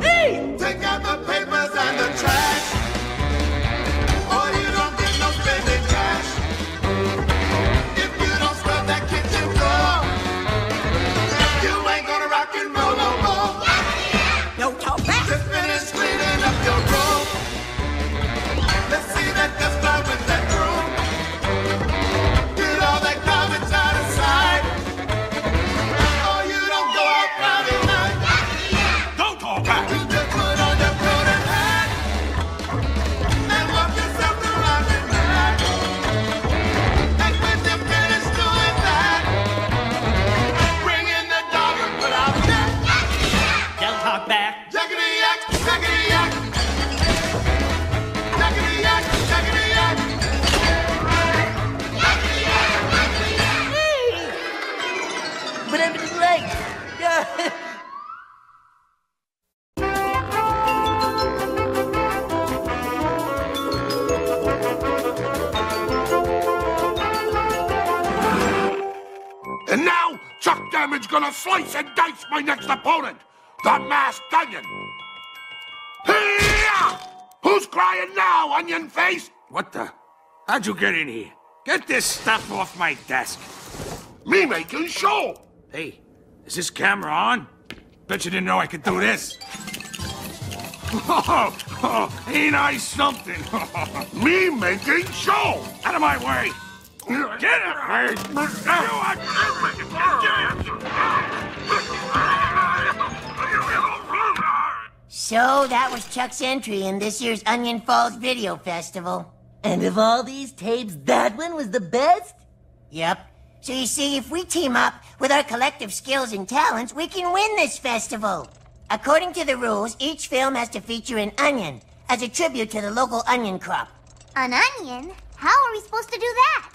Hey! Take out the papers and the trash, or you don't get no spending cash. If you don't scrub that kitchen floor, you ain't gonna rock and roll no more. Don't talk back. Just finish cleaning up your room. Let's see that dust cloud with that broom. Get all that garbage out of sight, or you don't go out Friday night. Don't talk back. You just put on your coat and hat and walk yourself around and back. And when you finish doing that, bring in the dog and put out that. Don't talk back. Yakkity yak, yakkity yak. Yakkity yak, yakkity yak. But I'm late. And now, Chuck Damage gonna slice and dice my next opponent, the Masked Onion. Hey-ya! Who's crying now, Onion Face? What the? How'd you get in here? Get this stuff off my desk. Me making show. Hey, is this camera on? Bet you didn't know I could do this. Ain't I something? Me making show. Out of my way! Get it! So that was Chuck's entry in this year's Onion Falls Video Festival. And of all these tapes, that one was the best? Yep. So you see, if we team up with our collective skills and talents, we can win this festival. According to the rules, each film has to feature an onion as a tribute to the local onion crop. An onion? How are we supposed to do that?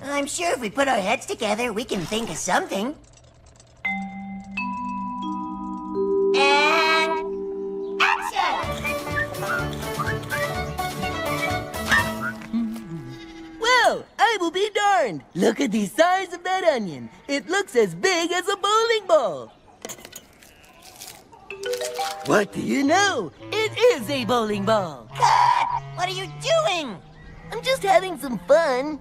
I'm sure if we put our heads together, we can think of something. And action! Well, I will be darned. Look at the size of that onion. It looks as big as a bowling ball. What do you know? It is a bowling ball. Cut! What are you doing? I'm just having some fun.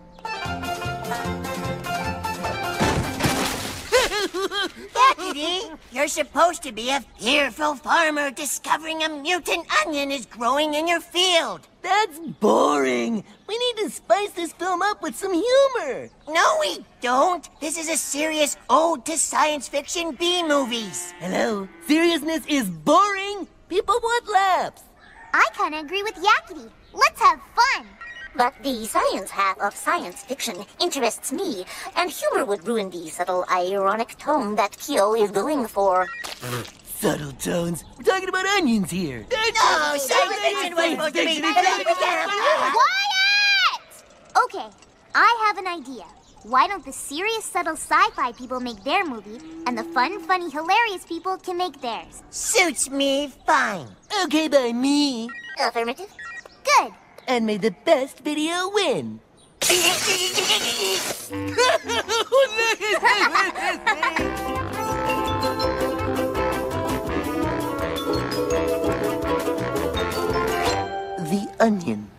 Yakkity, you're supposed to be a fearful farmer discovering a mutant onion is growing in your field. That's boring. We need to spice this film up with some humor. No, we don't. This is a serious ode to science fiction B-movies. Hello? Seriousness is boring? People want laughs. I kind of agree with Yakkity. Let's have fun. But the science half of science fiction interests me, and humor would ruin the subtle, ironic tone that Kyo is going for. Subtle tones? We're talking about onions here. No, science fiction was supposed to be... Quiet! Okay, I have an idea. Why don't the serious, subtle sci-fi people make their movie, and the fun, funny, hilarious people can make theirs? Suits me fine. Okay by me. Affirmative. Good. And may the best video win. The onion.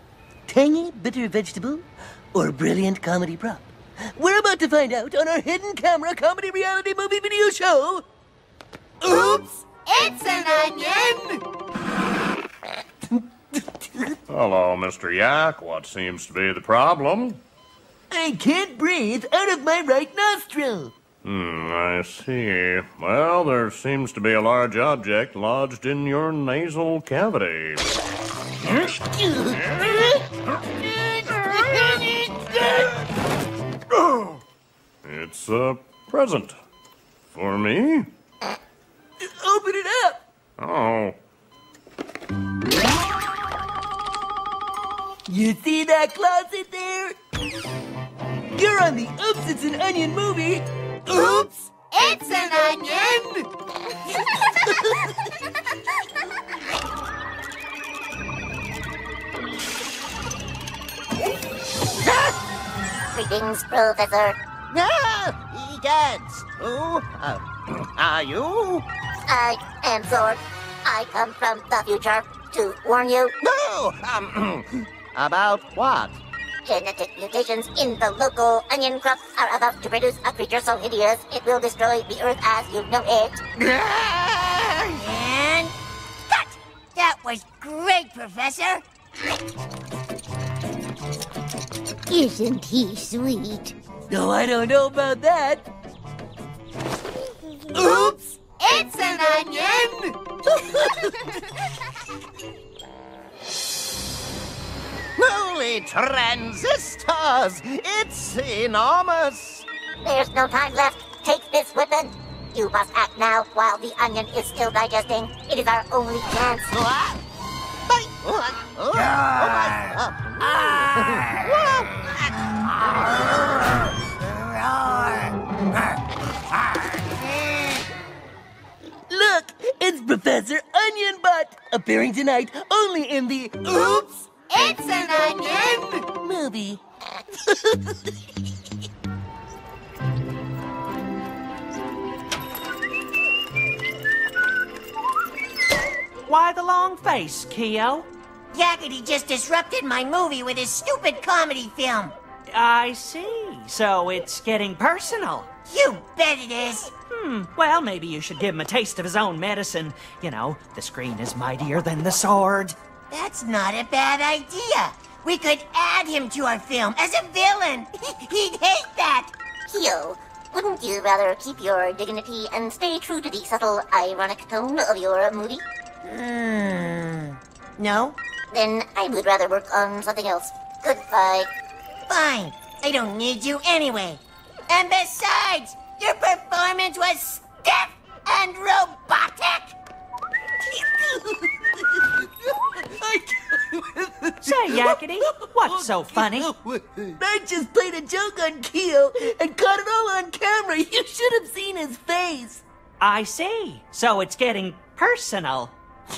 Tangy, bitter vegetable, or brilliant comedy prop? We're about to find out on our hidden camera comedy reality movie video show. Oops! It's an onion! Hello, Mr. Yak. What seems to be the problem? I can't breathe out of my right nostril. I see. Well, there seems to be a large object lodged in your nasal cavity. It's a present. For me? Open it up. Oh. You see that closet there? You're on the Oops, It's an Onion movie. Oops! It's an onion! Greetings, Professor. Ah, Egans. Who are you? I am Sword. I come from the future to warn you. No! About what? Genetic mutations in the local onion crop are about to produce a creature so hideous it will destroy the earth as you know it. And cut! That was great, Professor. Isn't he sweet? No, I don't know about that. Oops! It's an onion! Holy transistors! It's enormous! There's no time left. Take this weapon. You must act now while the onion is still digesting. It is our only chance. What? Oh Look, it's Professor Onion Butt, appearing tonight only in the Oops! It's an onion! Movie. Why the long face, Keo? Yakkity just disrupted my movie with his stupid comedy film. I see. So it's getting personal. You bet it is. Well, maybe you should give him a taste of his own medicine. You know, the screen is mightier than the sword. That's not a bad idea. We could add him to our film as a villain. He'd hate that. Keo, wouldn't you rather keep your dignity and stay true to the subtle, ironic tone of your movie? No? Then I would rather work on something else. Goodbye. Fine. I don't need you anyway. And besides, your performance was stiff and robotic. Say, Yakkity, what's so funny? I just played a joke on Keo and caught it all on camera. You should have seen his face. I see. So it's getting personal.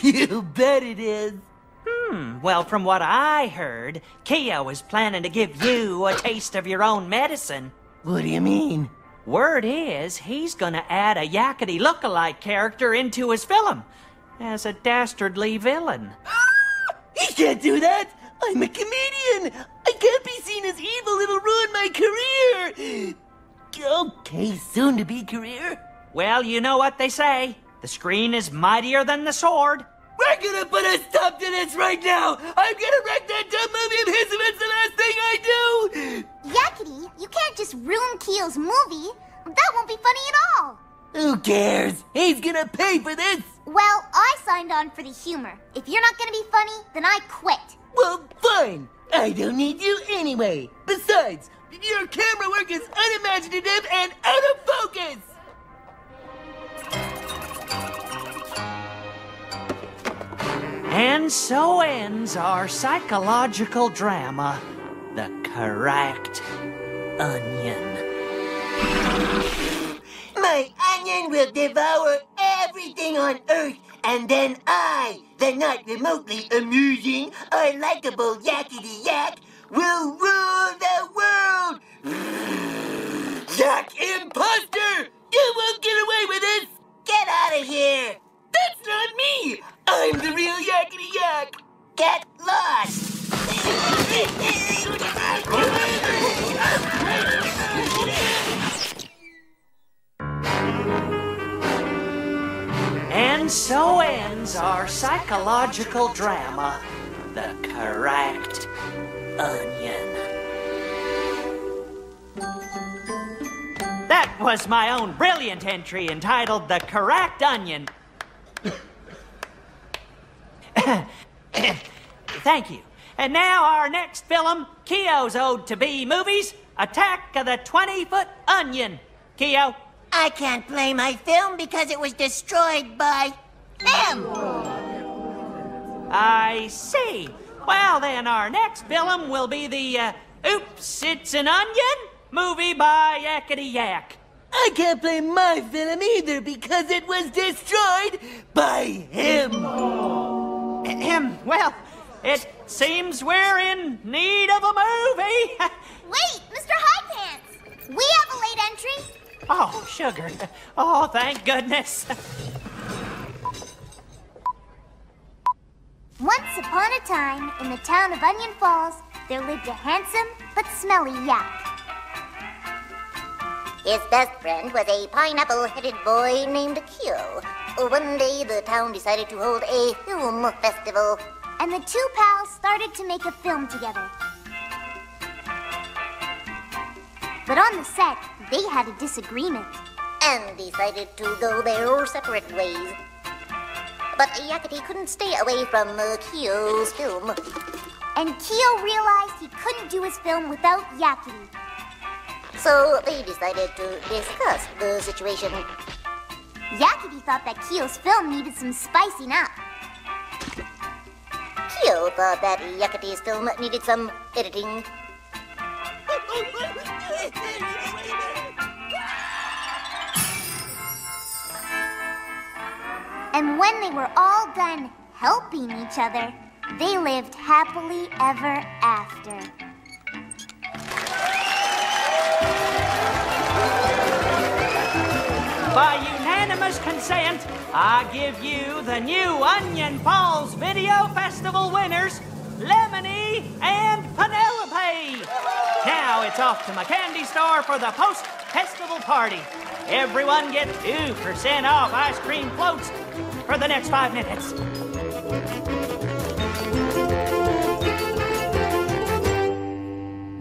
You bet it is. Well, from what I heard, Keo is planning to give you a taste of your own medicine. What do you mean? Word is, he's gonna add a Yakkity look-alike character into his film as a dastardly villain. He can't do that. I'm a comedian. I can't be seen as evil. It'll ruin my career. Okay, soon-to-be career. Well, you know what they say. The screen is mightier than the sword. We're gonna put a stop to this right now. I'm gonna wreck that dumb movie of his if it's the last thing I do. Yakkity, you can't just ruin Keo's movie. That won't be funny at all. Who cares? He's gonna pay for this. Well, I signed on for the humor. If you're not gonna be funny, then I quit. Well, fine. I don't need you anyway. Besides, your camera work is unimaginative and out of focus. And so ends our psychological drama, The Cracked Onion. My onion will devour everything on Earth, and then I, the not remotely amusing or likable Yakkity Yak, will rule the world. Yak imposter! You won't get away with this. Get out of here. That's not me. I'm the real Yakkity Yak. Get lost. And so ends our psychological drama, The Cracked Onion. That was my own brilliant entry entitled The Cracked Onion. Thank you. And now our next film, Keo's Ode to B Movies, Attack of the 20-Foot Onion. Keo? I can't play my film because it was destroyed by him. I see. Well, then our next film will be the Oops, It's an Onion movie by Yakkity Yak. I can't play my film either because it was destroyed by him. Well, it seems we're in need of a movie. Wait, Mr. High Pants! We have a late entry. Oh, sugar. Oh, thank goodness. Once upon a time, in the town of Onion Falls, there lived a handsome but smelly yak. His best friend was a pineapple-headed boy named Kyo. One day, the town decided to hold a film festival. And the two pals started to make a film together. But on the set, they had a disagreement. And decided to go their separate ways. But Yakkity couldn't stay away from Kyo's film. And Kyo realized he couldn't do his film without Yakkity. So they decided to discuss the situation. Yakkity thought that Kyo's film needed some spicing up. Kyo thought that Yakkity's film needed some editing. And when they were all done helping each other, they lived happily ever after. By unanimous consent, I give you the new Onion Falls Video Festival winners, Lemony and Penelope. Now it's off to my candy store for the post-festival party. Everyone get 2% off ice cream floats for the next 5 minutes.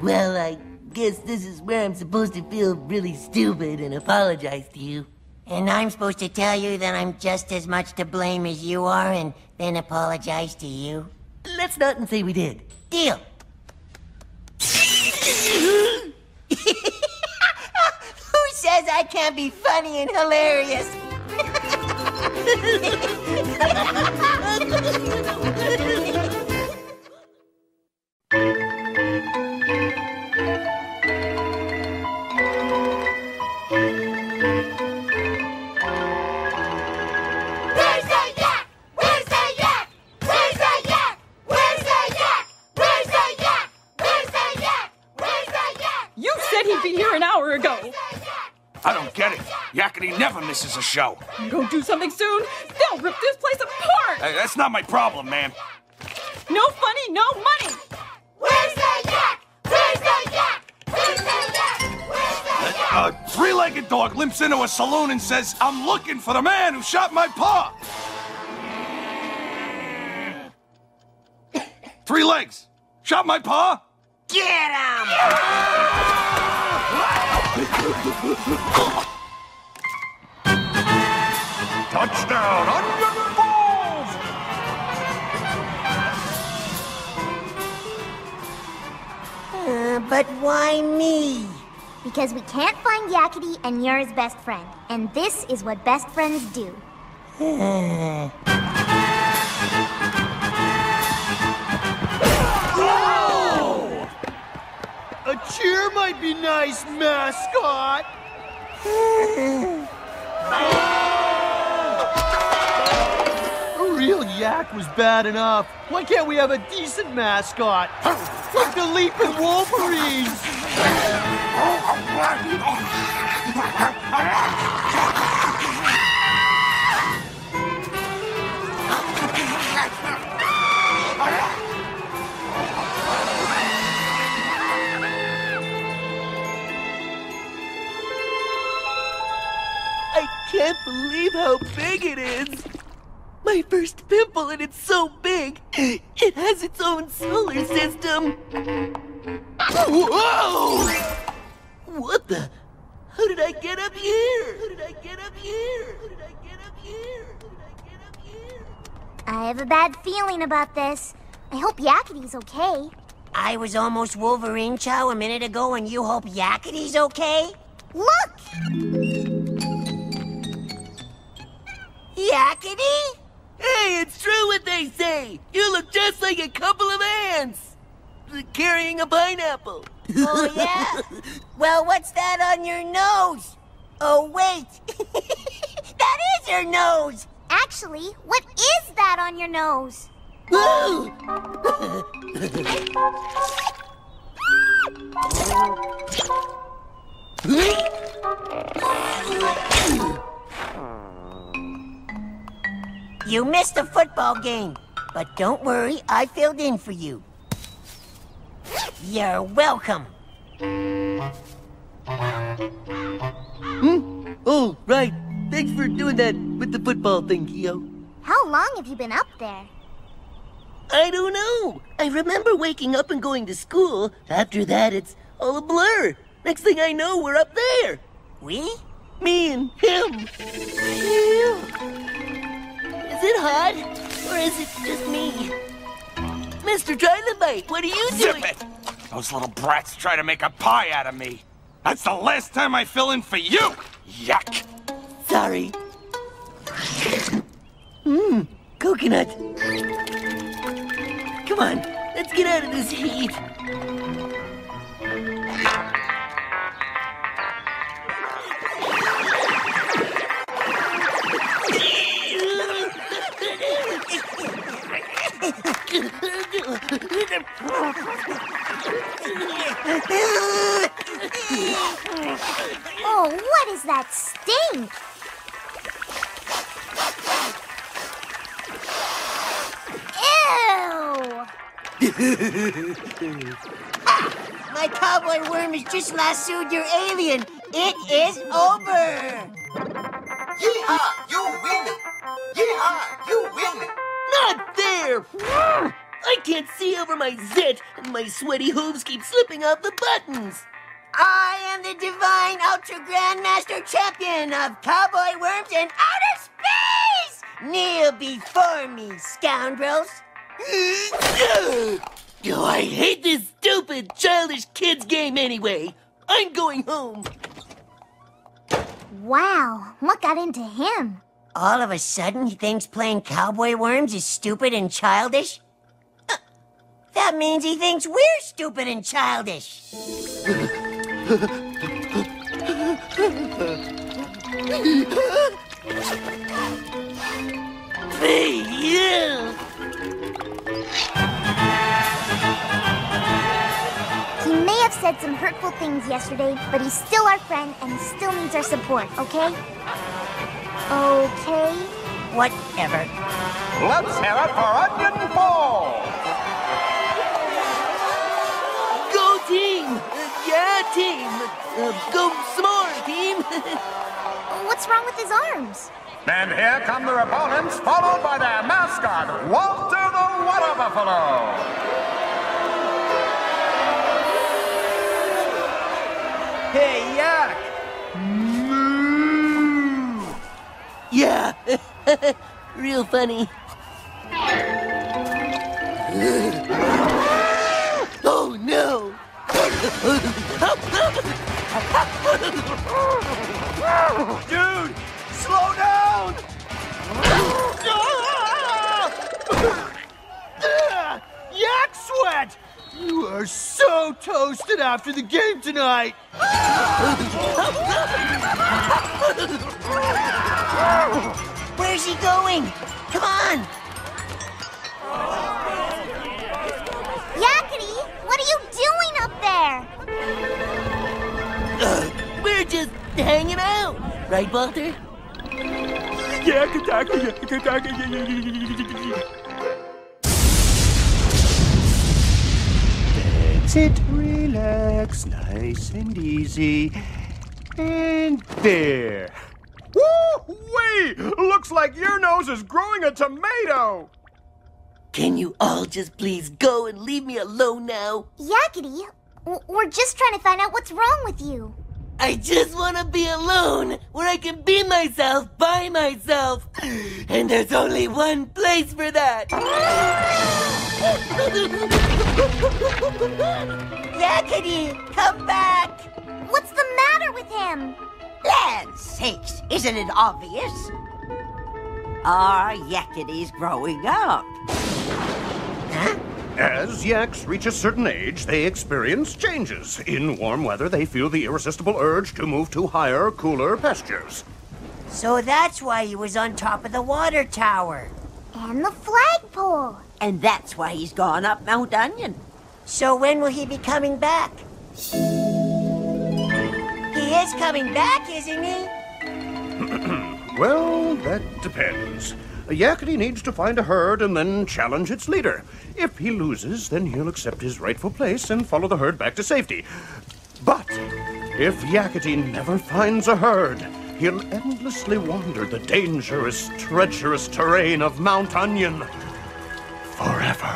Well, I guess this is where I'm supposed to feel really stupid and apologize to you. And I'm supposed to tell you that I'm just as much to blame as you are and then apologize to you? Let's not and say we did. Deal. Who says I can't be funny and hilarious? I don't get it. Yakkity never misses a show. You don't do something soon, they'll rip this place apart! Hey, that's not my problem, man. No funny, no money! Where's the yak? Where's the yak? Where's the yak? Where's the yak? A three-legged dog limps into a saloon and says, "I'm looking for the man who shot my paw." 3 legs. Shot my paw? Get him! Touchdown, Onion Falls! But why me? Because we can't find Yakkity and you're his best friend. And this is what best friends do. A cheer might be nice, mascot. A real yak was bad enough. Why can't we have a decent mascot? Like the Leaping Wolverines. I can't believe how big it is. My first pimple, and it's so big. It has its own solar system. Whoa! What the? How did I get up here? How did I get up here? How did I get up here? How did I get up here? I have a bad feeling about this. I hope Yakkity's okay. I was almost Wolverine Chow a minute ago, and you hope Yakkity's okay? Look! Yakkity? Hey, it's true what they say. You look just like a couple of ants. Carrying a pineapple. Oh, yeah? Well, what's that on your nose? Oh, wait. That is your nose. Actually, what is that on your nose? Whoa! You missed the football game. But don't worry, I filled in for you. You're welcome. Oh, right. Thanks for doing that with the football thing, Kyo. How long have you been up there? I don't know. I remember waking up and going to school. After that, it's all a blur. Next thing I know, we're up there. We? Me and him. Is it hot? Or is it just me? Mr. Trilobite, what are you doing? Zip it! Those little brats try to make a pie out of me. That's the last time I fill in for you! Yuck! Sorry. Coconut. Come on, let's get out of this heat. Oh, what is that stink? Ew! My cowboy worm has just lassoed your alien. It is over. Yeehaw, you win! Yeehaw, you win! Not fair! I can't see over my zit, and my sweaty hooves keep slipping off the buttons. I am the divine ultra grandmaster champion of cowboy worms in outer space! Kneel before me, scoundrels! Oh, I hate this stupid, childish kids game anyway. I'm going home. Wow, what got into him? All of a sudden, he thinks playing cowboy worms is stupid and childish? That means he thinks we're stupid and childish. Hey, you! He may have said some hurtful things yesterday, but he's still our friend and he still needs our support, okay? Okay? Whatever. Let's hear it for Onion Falls! Go team! Yeah, team! Go some more, team! What's wrong with his arms? And here come their opponents, followed by their mascot, Walter the Water Buffalo! Hey, Yak! Yeah, real funny. Oh no! Dude, slow down! Yak sweat! You are so toasted after the game tonight! Where's he going? Come on! Yakkity, what are you doing up there? We're just hanging out, right, Walter? That's it, relax, nice and easy. And there. Woo-wee! Looks like your nose is growing a tomato! Can you all just please go and leave me alone now? Yakkity, we're just trying to find out what's wrong with you. I just want to be alone, where I can be myself by myself. And there's only one place for that. Yakkity, come back! What's the matter with him? Land sakes, isn't it obvious? Our Yakkity's growing up. Huh? As yaks reach a certain age, they experience changes. In warm weather, they feel the irresistible urge to move to higher, cooler pastures. So that's why he was on top of the water tower. And the flagpole. And that's why he's gone up Mount Onion. So when will he be coming back? He is coming back, isn't he? Well, that depends. Yakkity needs to find a herd and then challenge its leader. If he loses, then he'll accept his rightful place and follow the herd back to safety. But if Yakkity never finds a herd, he'll endlessly wander the dangerous, treacherous terrain of Mount Onion forever.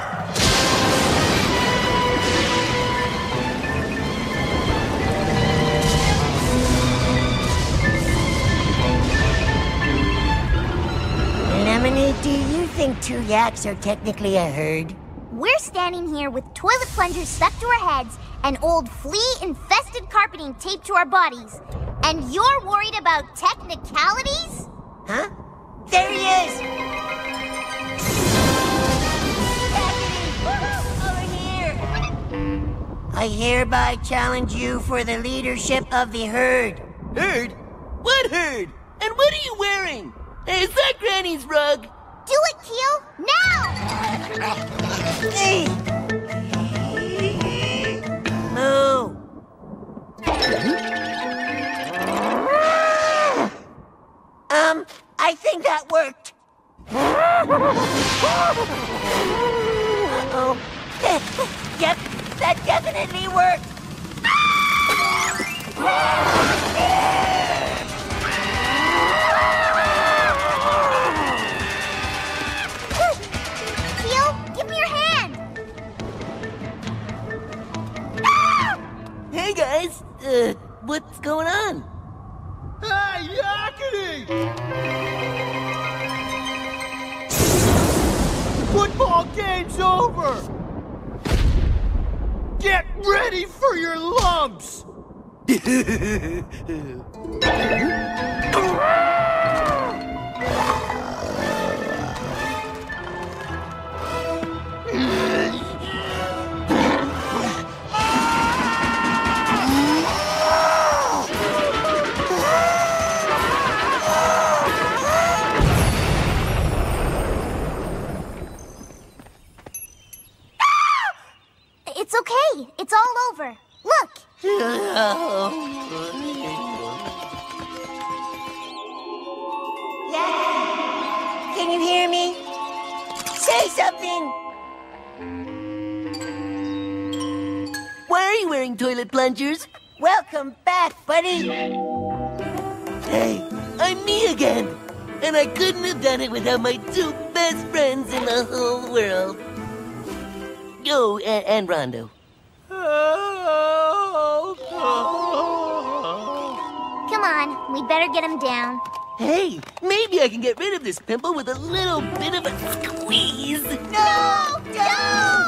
Lemony, do you think 2 yaks are technically a herd? We're standing here with toilet plungers stuck to our heads and old flea-infested carpeting taped to our bodies. And you're worried about technicalities? Huh? There he is! Over here! I hereby challenge you for the leadership of the herd. Herd? What herd? And what are you wearing? Is that Granny's rug? Do it, Keel! Now! Moo! I think that worked. Uh-oh. Yep, that definitely worked. Keel, give me your hand! Hey, guys. What's going on? Hey, Yakkity! The football game's over! Get ready for your lumps! It's okay. It's all over. Look! Yeah. Can you hear me? Say something! Why are you wearing toilet plungers? Welcome back, buddy! Hey, I'm me again. And I couldn't have done it without my 2 best friends in the whole world. Oh, and Rondo. Come on, we better get him down. Hey, maybe I can get rid of this pimple with a little bit of a squeeze. No! Don't!